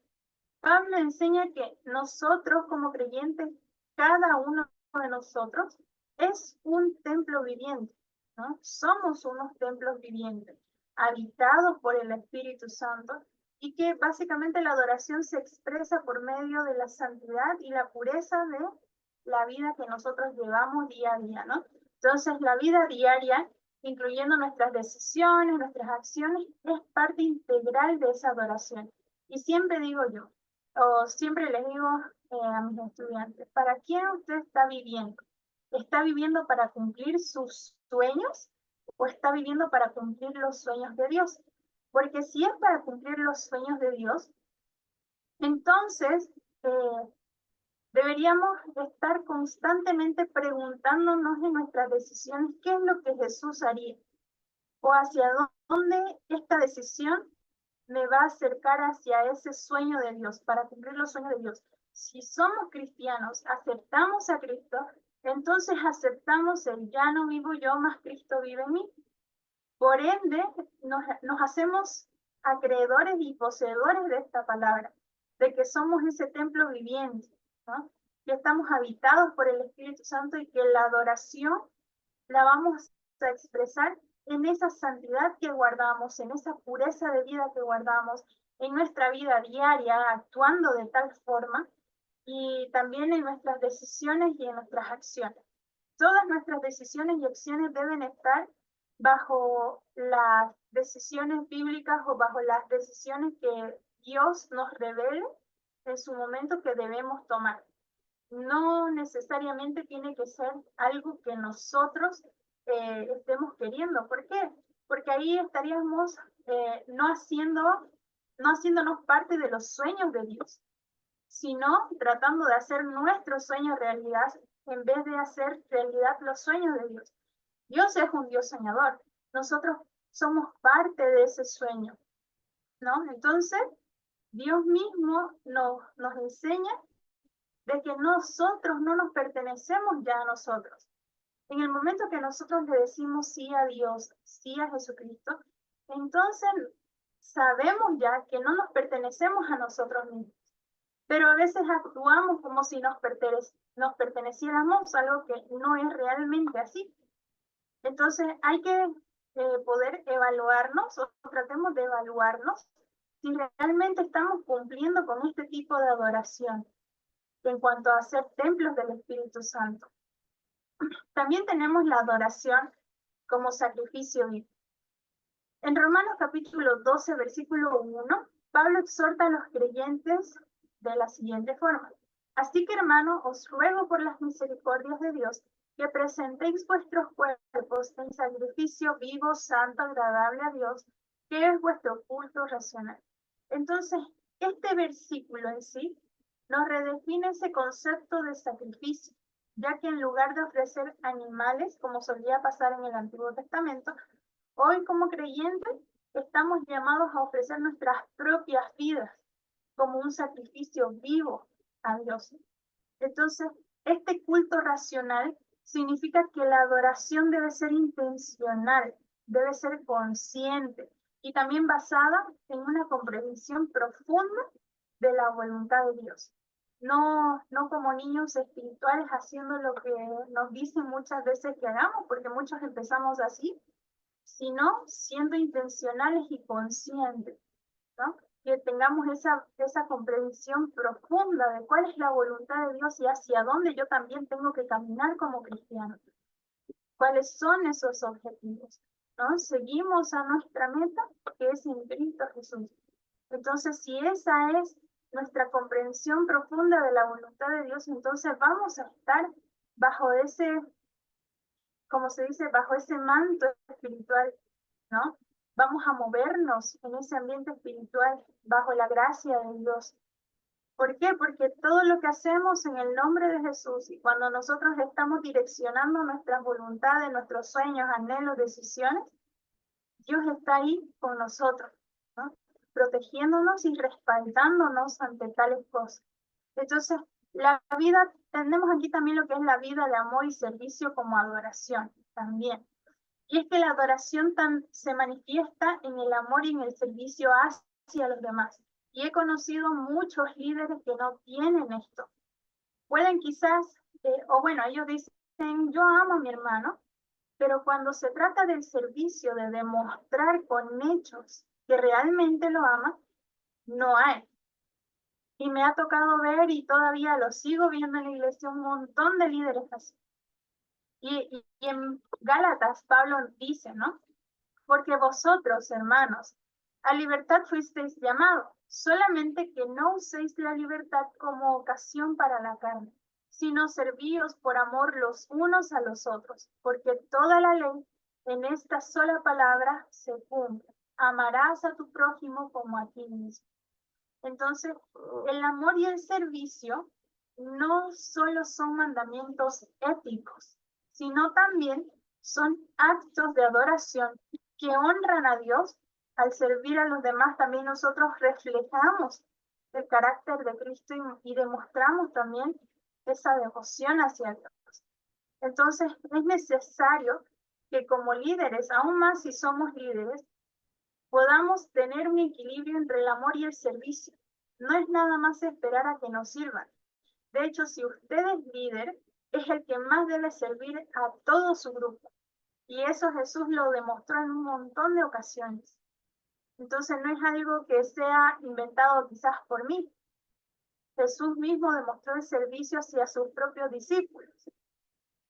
Pablo enseña que nosotros como creyentes, cada uno de nosotros, es un templo viviente, ¿no? Somos unos templos vivientes, habitados por el Espíritu Santo, y que básicamente la adoración se expresa por medio de la santidad y la pureza de la vida que nosotros llevamos día a día, ¿no? Entonces, la vida diaria, incluyendo nuestras decisiones, nuestras acciones, es parte integral de esa adoración. Y siempre digo yo, o siempre les digo a mis estudiantes, ¿para quién usted está viviendo? ¿Está viviendo para cumplir sus sueños o está viviendo para cumplir los sueños de Dios? Porque si es para cumplir los sueños de Dios, entonces deberíamos estar constantemente preguntándonos en nuestras decisiones qué es lo que Jesús haría o hacia dónde esta decisión me va a acercar hacia ese sueño de Dios, para cumplir los sueños de Dios. Si somos cristianos, aceptamos a Cristo, entonces aceptamos el ya no vivo yo, más Cristo vive en mí. Por ende, nos hacemos acreedores y poseedores de esta palabra, de que somos ese templo viviente, ¿no? Que estamos habitados por el Espíritu Santo y que la adoración la vamos a expresar en esa santidad que guardamos, en esa pureza de vida que guardamos, en nuestra vida diaria, actuando de tal forma, y también en nuestras decisiones y en nuestras acciones. Todas nuestras decisiones y acciones deben estar bajo las decisiones bíblicas o bajo las decisiones que Dios nos revele en su momento que debemos tomar. No necesariamente tiene que ser algo que nosotros estemos queriendo. ¿Por qué? Porque ahí estaríamos no haciéndonos parte de los sueños de Dios, sino tratando de hacer nuestros sueños realidad en vez de hacer realidad los sueños de Dios. Dios es un Dios soñador. Nosotros somos parte de ese sueño, ¿no? Entonces, Dios mismo nos enseña de que nosotros no nos pertenecemos ya a nosotros. En el momento que nosotros le decimos sí a Dios, sí a Jesucristo, entonces sabemos ya que no nos pertenecemos a nosotros mismos. Pero a veces actuamos como si nos perteneciéramos, algo que no es realmente así. Entonces hay que poder evaluarnos o tratemos de evaluarnos si realmente estamos cumpliendo con este tipo de adoración en cuanto a ser templos del Espíritu Santo. También tenemos la adoración como sacrificio vivo. En Romanos capítulo 12, versículo 1, Pablo exhorta a los creyentes de la siguiente forma. Así que, hermano, os ruego por las misericordias de Dios que presentéis vuestros cuerpos en sacrificio vivo, santo, agradable a Dios, que es vuestro culto racional. Entonces, este versículo en sí nos redefine ese concepto de sacrificio, ya que en lugar de ofrecer animales, como solía pasar en el Antiguo Testamento, hoy como creyentes estamos llamados a ofrecer nuestras propias vidas como un sacrificio vivo a Dios. Entonces, este culto racional significa que la adoración debe ser intencional, debe ser consciente y también basada en una comprensión profunda de la voluntad de Dios. No como niños espirituales haciendo lo que nos dicen muchas veces que hagamos, porque muchos empezamos así, sino siendo intencionales y conscientes, ¿no? que tengamos esa comprensión profunda de cuál es la voluntad de Dios y hacia dónde yo también tengo que caminar como cristiano. ¿Cuáles son esos objetivos? ¿No? Seguimos a nuestra meta, que es en Cristo Jesús. Entonces, si esa es nuestra comprensión profunda de la voluntad de Dios, entonces vamos a estar bajo ese, como se dice, bajo ese manto espiritual, ¿no? Vamos a movernos en ese ambiente espiritual bajo la gracia de Dios. ¿Por qué? Porque todo lo que hacemos en el nombre de Jesús y cuando nosotros estamos direccionando nuestras voluntades, nuestros sueños, anhelos, decisiones, Dios está ahí con nosotros, ¿no? Protegiéndonos y respaldándonos ante tales cosas. Entonces, la vida, tenemos aquí también lo que es la vida de amor y servicio como adoración también. Y es que la adoración se manifiesta en el amor y en el servicio hacia los demás. Y he conocido muchos líderes que no tienen esto. Pueden quizás, o bueno, ellos dicen, yo amo a mi hermano, pero cuando se trata del servicio, de demostrar con hechos que realmente lo ama, no hay. Y me ha tocado ver, y todavía lo sigo viendo en la iglesia, un montón de líderes así. Y en Gálatas, Pablo dice, ¿no? Porque vosotros, hermanos, a libertad fuisteis llamados, solamente que no uséis la libertad como ocasión para la carne, sino servíos por amor los unos a los otros, porque toda la ley en esta sola palabra se cumple. Amarás a tu prójimo como a ti mismo. Entonces, el amor y el servicio no solo son mandamientos éticos, sino también son actos de adoración que honran a Dios. Al servir a los demás, también nosotros reflejamos el carácter de Cristo y demostramos también esa devoción hacia Dios. Entonces, es necesario que como líderes, aún más si somos líderes, podamos tener un equilibrio entre el amor y el servicio. No es nada más esperar a que nos sirvan. De hecho, si usted es líder, es el que más debe servir a todo su grupo. Y eso Jesús lo demostró en un montón de ocasiones. Entonces no es algo que sea inventado quizás por mí. Jesús mismo demostró el servicio hacia sus propios discípulos.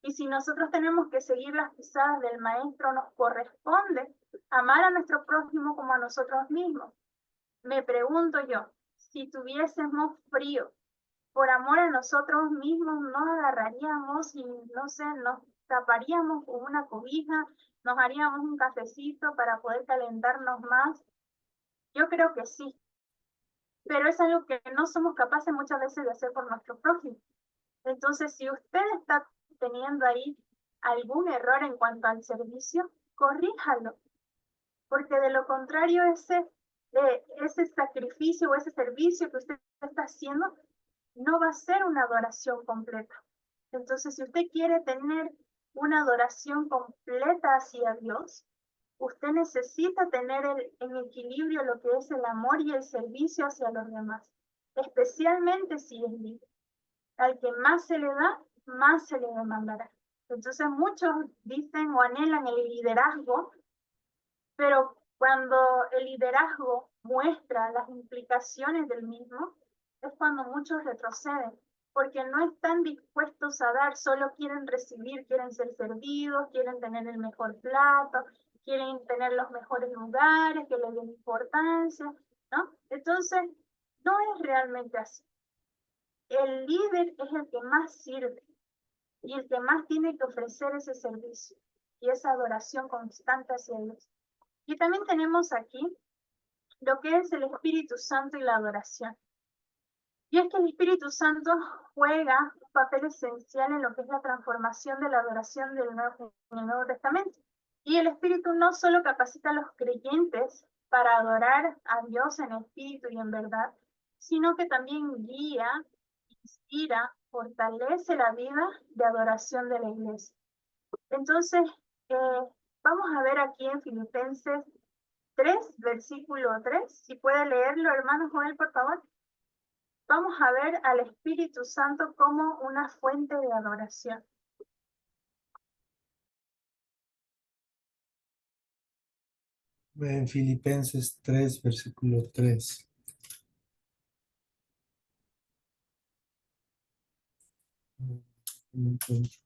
Y si nosotros tenemos que seguir las pisadas del Maestro, nos corresponde amar a nuestro prójimo como a nosotros mismos. Me pregunto yo, si tuviésemos frío, por amor a nosotros mismos, nos agarraríamos y, no sé, nos taparíamos con una cobija, nos haríamos un cafecito para poder calentarnos más. Yo creo que sí, pero es algo que no somos capaces muchas veces de hacer por nuestro prójimo. Entonces, si usted está teniendo ahí algún error en cuanto al servicio, corríjalo, porque de lo contrario ese sacrificio o ese servicio que usted está haciendo no va a ser una adoración completa. Entonces, si usted quiere tener una adoración completa hacia Dios, usted necesita tener en equilibrio lo que es el amor y el servicio hacia los demás, especialmente si es líder. Al que más se le da, más se le demandará. Entonces muchos dicen o anhelan el liderazgo, pero cuando el liderazgo muestra las implicaciones del mismo, es cuando muchos retroceden, porque no están dispuestos a dar, solo quieren recibir, quieren ser servidos, quieren tener el mejor plato, quieren tener los mejores lugares, que les den importancia, ¿no? Entonces, no es realmente así. El líder es el que más sirve y el que más tiene que ofrecer ese servicio y esa adoración constante hacia Dios. Y también tenemos aquí lo que es el Espíritu Santo y la adoración. Y es que el Espíritu Santo juega un papel esencial en lo que es la transformación de la adoración en el Nuevo Testamento. Y el Espíritu no solo capacita a los creyentes para adorar a Dios en espíritu y en verdad, sino que también guía, inspira, fortalece la vida de adoración de la iglesia. Entonces, vamos a ver aquí en Filipenses 3, versículo 3. Si puede leerlo, hermano Joel, por favor. Vamos a ver al Espíritu Santo como una fuente de adoración. En Filipenses 3, versículo 3. No encuentro.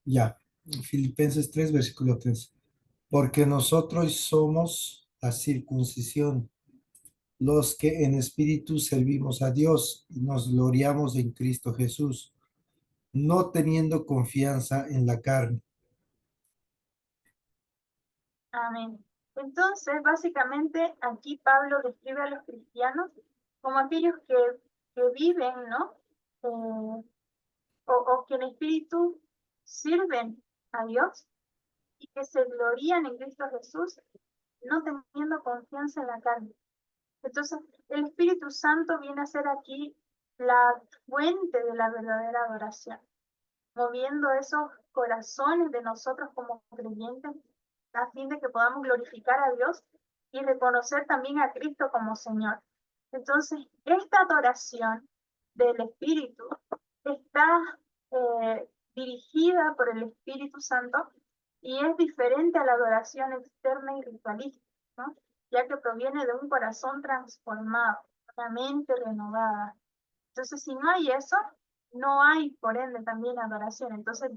Ya, Filipenses 3, versículo 3. Porque nosotros somos la circuncisión, los que en espíritu servimos a Dios y nos gloriamos en Cristo Jesús, no teniendo confianza en la carne. Amén. Entonces, básicamente, aquí Pablo describe a los cristianos como aquellos que viven, ¿no? O que en espíritu sirven a Dios y que se glorían en Cristo Jesús, no teniendo confianza en la carne. Entonces, el Espíritu Santo viene a ser aquí la fuente de la verdadera adoración, moviendo esos corazones de nosotros como creyentes a fin de que podamos glorificar a Dios y reconocer también a Cristo como Señor. Entonces, esta adoración del Espíritu está dirigida por el Espíritu Santo y es diferente a la adoración externa y ritualística, ¿no? Ya que proviene de un corazón transformado, una mente renovada. Entonces, si no hay eso, no hay, por ende, también adoración. Entonces,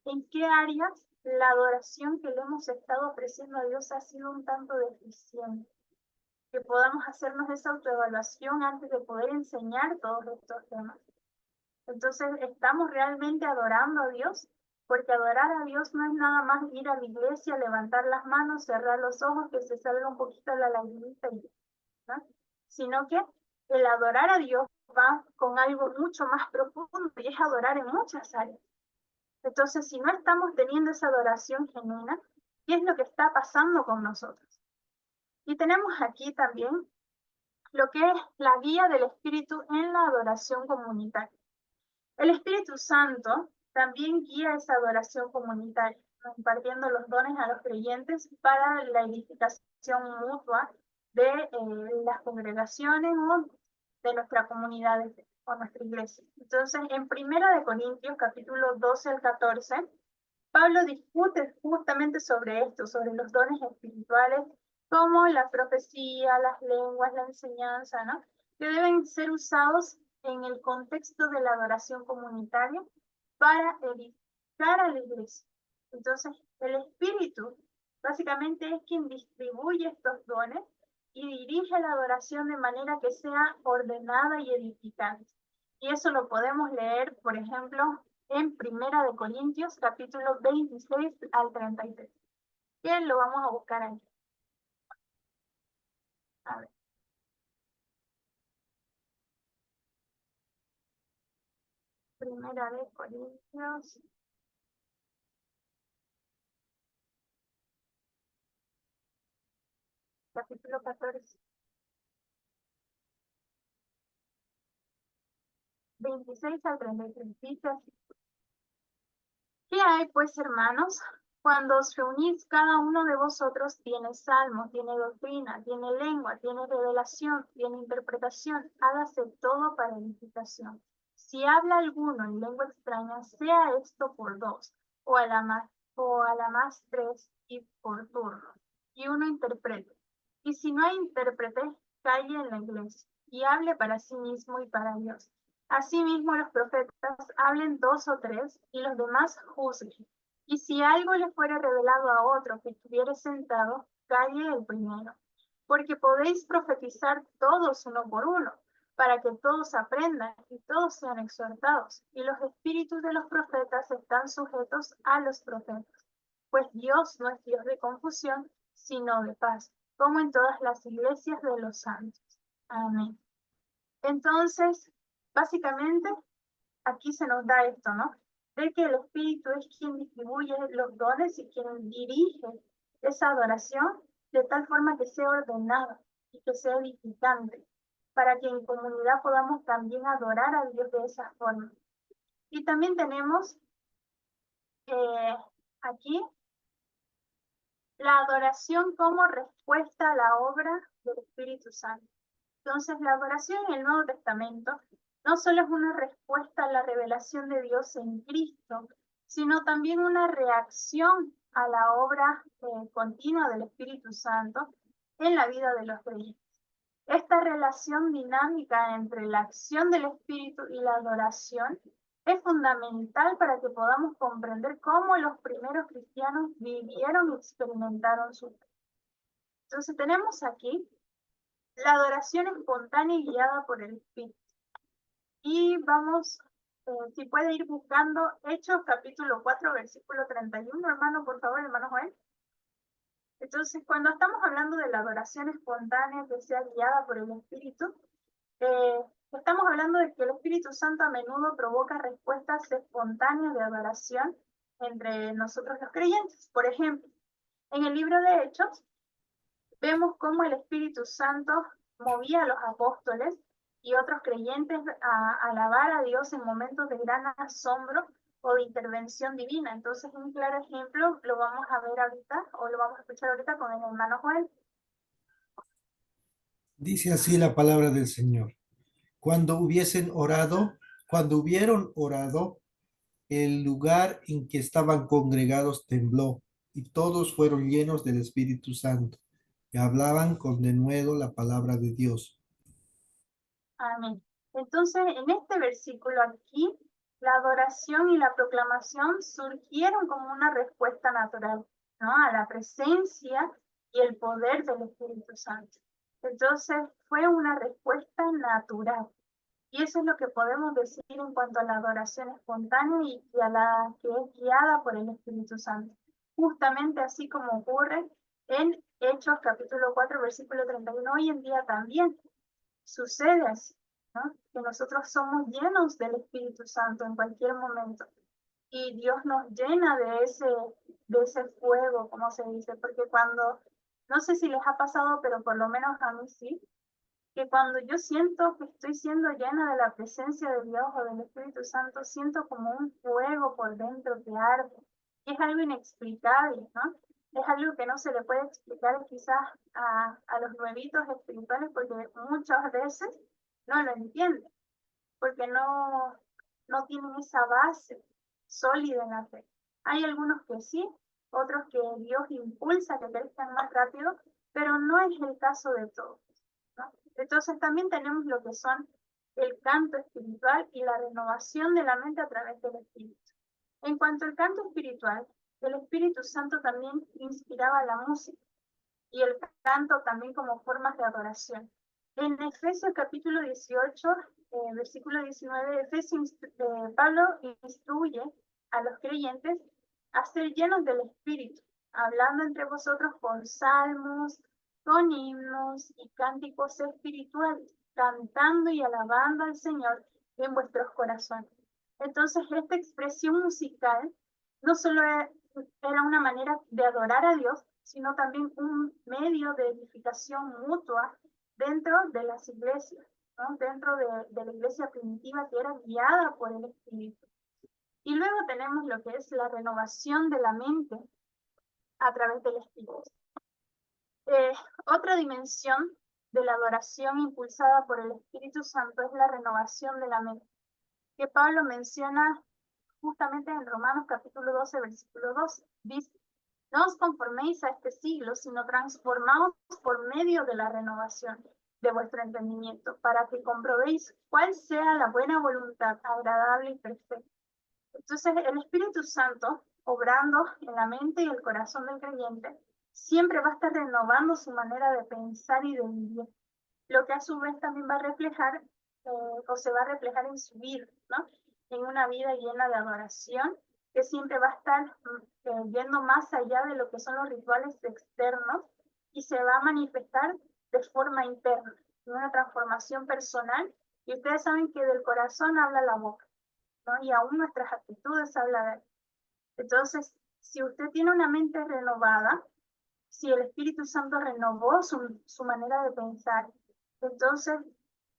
¿en qué áreas la adoración que le hemos estado ofreciendo a Dios ha sido un tanto deficiente? Que podamos hacernos esa autoevaluación antes de poder enseñar todos estos temas. Entonces, ¿estamos realmente adorando a Dios? Porque adorar a Dios no es nada más ir a la iglesia, levantar las manos, cerrar los ojos, que se salga un poquito la lagrimita, ¿no? Sino que el adorar a Dios va con algo mucho más profundo y es adorar en muchas áreas. Entonces, si no estamos teniendo esa adoración genuina, ¿qué es lo que está pasando con nosotros? Y tenemos aquí también lo que es la guía del Espíritu en la adoración comunitaria. El Espíritu Santo también guía esa adoración comunitaria, impartiendo los dones a los creyentes para la edificación mutua de las congregaciones o de nuestra comunidad o nuestra iglesia. Entonces, en 1 Corintios, capítulo 12 al 14, Pablo discute justamente sobre esto, sobre los dones espirituales, como la profecía, las lenguas, la enseñanza, ¿no? Que deben ser usados en el contexto de la adoración comunitaria para edificar a la iglesia. Entonces, el Espíritu básicamente es quien distribuye estos dones y dirige la adoración de manera que sea ordenada y edificante. Y eso lo podemos leer, por ejemplo, en 1 Corintios, capítulo 26 al 33. Que lo vamos a buscar aquí. A ver. Primera de Corintios. Capítulo 14. 26 al 33. Dice así. ¿Qué hay, pues, hermanos? Cuando os reunís, cada uno de vosotros tiene salmo, tiene doctrina, tiene lengua, tiene revelación, tiene interpretación. Hágase todo para edificación. Si habla alguno en lengua extraña, sea esto por dos, o a la más tres, y por turno, y uno interprete. Y si no hay intérprete, calle en la iglesia, y hable para sí mismo y para Dios. Asimismo, los profetas hablen dos o tres, y los demás juzguen. Y si algo le fuera revelado a otro que estuviera sentado, calle el primero. Porque podéis profetizar todos uno por uno, para que todos aprendan y todos sean exhortados. Y los espíritus de los profetas están sujetos a los profetas. Pues Dios no es Dios de confusión, sino de paz, como en todas las iglesias de los santos. Amén. Entonces, básicamente, aquí se nos da esto, ¿no? De que el Espíritu es quien distribuye los dones y quien dirige esa adoración de tal forma que sea ordenada y que sea edificante, para que en comunidad podamos también adorar a Dios de esa forma. Y también tenemos aquí la adoración como respuesta a la obra del Espíritu Santo. Entonces, la adoración en el Nuevo Testamento no solo es una respuesta a la revelación de Dios en Cristo, sino también una reacción a la obra continua del Espíritu Santo en la vida de los creyentes. Esta relación dinámica entre la acción del Espíritu y la adoración es fundamental para que podamos comprender cómo los primeros cristianos vivieron y experimentaron su fe. Entonces tenemos aquí la adoración espontánea y guiada por el Espíritu. Y vamos, si puede ir buscando Hechos capítulo 4, versículo 31, hermano, por favor, hermano Joel. Entonces, cuando estamos hablando de la adoración espontánea que sea guiada por el Espíritu, estamos hablando de que el Espíritu Santo a menudo provoca respuestas espontáneas de adoración entre nosotros los creyentes. Por ejemplo, en el libro de Hechos, vemos cómo el Espíritu Santo movía a los apóstoles y otros creyentes a alabar a Dios en momentos de gran asombro o de intervención divina. Entonces, un claro ejemplo lo vamos a ver ahorita, o lo vamos a escuchar ahorita con el hermano Joel. Dice así la palabra del Señor. Cuando hubieron orado, el lugar en que estaban congregados tembló, y todos fueron llenos del Espíritu Santo, y hablaban con denuedo la palabra de Dios. Amén. Entonces, en este versículo aquí, la adoración y la proclamación surgieron como una respuesta natural, ¿no? A la presencia y el poder del Espíritu Santo. Entonces, fue una respuesta natural. Y eso es lo que podemos decir en cuanto a la adoración espontánea y a la que es guiada por el Espíritu Santo. Justamente así como ocurre en Hechos capítulo 4, versículo 31, hoy en día también sucede así, ¿no? Que nosotros somos llenos del Espíritu Santo en cualquier momento. Y Dios nos llena de ese fuego, como se dice, porque cuando, no sé si les ha pasado, pero por lo menos a mí sí, que cuando yo siento que estoy siendo llena de la presencia de Dios o del Espíritu Santo, siento como un fuego por dentro que arde. Y es algo inexplicable, ¿no? Es algo que no se le puede explicar quizás a los nuevitos espirituales porque muchas veces no lo entienden, porque no tienen esa base sólida en la fe. Hay algunos que sí, otros que Dios impulsa a que crezcan más rápido, pero no es el caso de todos, ¿no? Entonces también tenemos lo que son el canto espiritual y la renovación de la mente a través del Espíritu. En cuanto al canto espiritual, el Espíritu Santo también inspiraba la música y el canto también como formas de adoración. En Efesios capítulo 18, versículo 19, Pablo instruye a los creyentes a ser llenos del Espíritu, hablando entre vosotros con salmos, con himnos y cánticos espirituales, cantando y alabando al Señor en vuestros corazones. Entonces, esta expresión musical no solo era una manera de adorar a Dios, sino también un medio de edificación mutua dentro de las iglesias, ¿no? Dentro de la iglesia primitiva que era guiada por el Espíritu. Y luego tenemos lo que es la renovación de la mente a través del Espíritu. Otra dimensión de la adoración impulsada por el Espíritu Santo es la renovación de la mente, que Pablo menciona justamente en Romanos capítulo 12, versículo 12. Dice, no os conforméis a este siglo, sino transformaos por medio de la renovación de vuestro entendimiento, para que comprobéis cuál sea la buena voluntad, agradable y perfecta. Entonces, el Espíritu Santo, obrando en la mente y el corazón del creyente, siempre va a estar renovando su manera de pensar y de vivir, lo que a su vez también va a reflejar, o se va a reflejar en su vida, ¿no? En una vida llena de adoración, que siempre va a estar yendo más allá de lo que son los rituales externos y se va a manifestar de forma interna, en una transformación personal. Y ustedes saben que del corazón habla la boca, ¿no? Y aún nuestras actitudes hablan de él. Entonces, si usted tiene una mente renovada, si el Espíritu Santo renovó su manera de pensar, entonces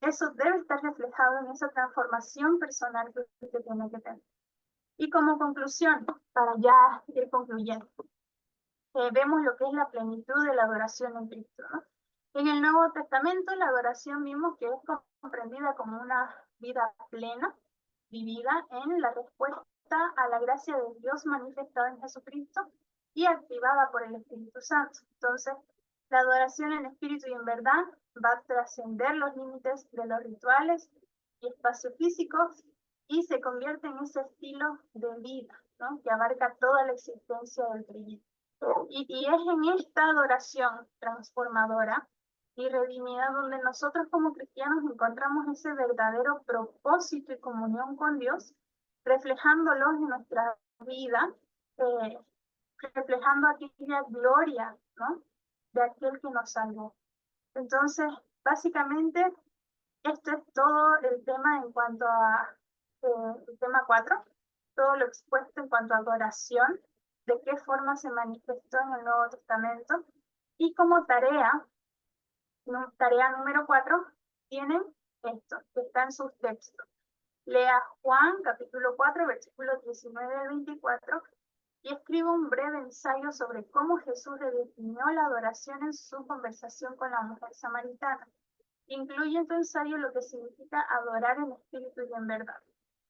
eso debe estar reflejado en esa transformación personal que usted tiene que tener. Y como conclusión, para ya ir concluyendo, vemos lo que es la plenitud de la adoración en Cristo, ¿no? En el Nuevo Testamento, la adoración vimos que es comprendida como una vida plena, vivida en la respuesta a la gracia de Dios manifestada en Jesucristo y activada por el Espíritu Santo. Entonces, la adoración en espíritu y en verdad va a trascender los límites de los rituales y espacios físicos y se convierte en ese estilo de vida, ¿no? Que abarca toda la existencia del creyente. Y es en esta adoración transformadora y redimida donde nosotros como cristianos encontramos ese verdadero propósito y comunión con Dios, reflejándolo en nuestra vida, reflejando aquella gloria, ¿no? De aquel que nos salvó. Entonces, básicamente, esto es todo el tema en cuanto a el tema 4, todo lo expuesto en cuanto a adoración, de qué forma se manifestó en el Nuevo Testamento. Y como tarea número 4, tienen esto, que está en sus textos. Lea Juan, capítulo 4, versículos 19 al 24, y escriba un breve ensayo sobre cómo Jesús redefinió la adoración en su conversación con la mujer samaritana. Incluye en tu ensayo lo que significa adorar en espíritu y en verdad.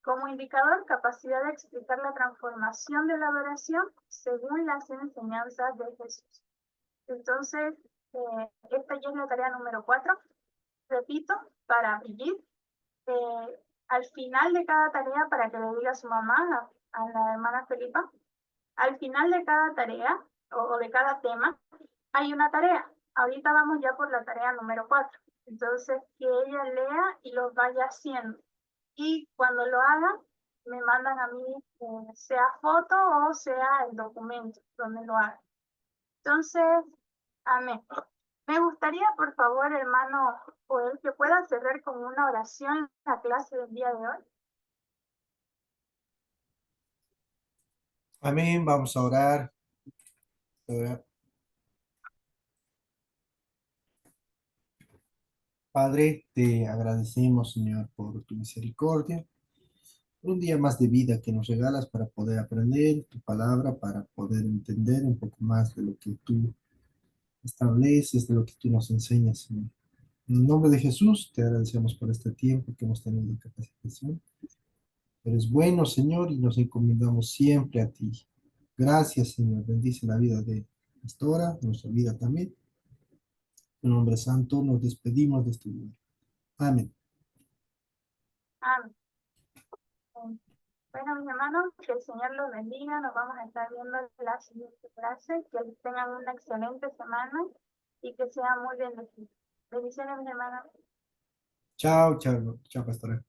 Como indicador, capacidad de explicar la transformación de la adoración según las enseñanzas de Jesús. Entonces, esta ya es la tarea número 4. Repito, para Brigitte, al final de cada tarea, para que le diga a su mamá, a la hermana Felipa, al final de cada tarea o de cada tema, hay una tarea. Ahorita vamos ya por la tarea número 4. Entonces, que ella lea y lo vaya haciendo. Y cuando lo haga, me mandan a mí, sea foto o sea el documento donde lo haga. Entonces, amén. Me gustaría, por favor, hermano Joel, que pueda cerrar con una oración la clase del día de hoy. Amén. Vamos a orar. Padre, te agradecemos, Señor, por tu misericordia, por un día más de vida que nos regalas para poder aprender tu palabra, para poder entender un poco más de lo que tú estableces, de lo que tú nos enseñas, Señor. En el nombre de Jesús, te agradecemos por este tiempo que hemos tenido de capacitación. Eres bueno, Señor, y nos encomendamos siempre a ti. Gracias, Señor. Bendice la vida de Pastora, nuestra vida también. En nombre santo nos despedimos de este lugar. Amén. Amén. Bueno, mis hermanos, que el Señor los bendiga. Nos vamos a estar viendo la siguiente clase. Que tengan una excelente semana y que sea muy bendecidos. Bendiciones, mis hermanos. Chao, chao, chao, Pastora.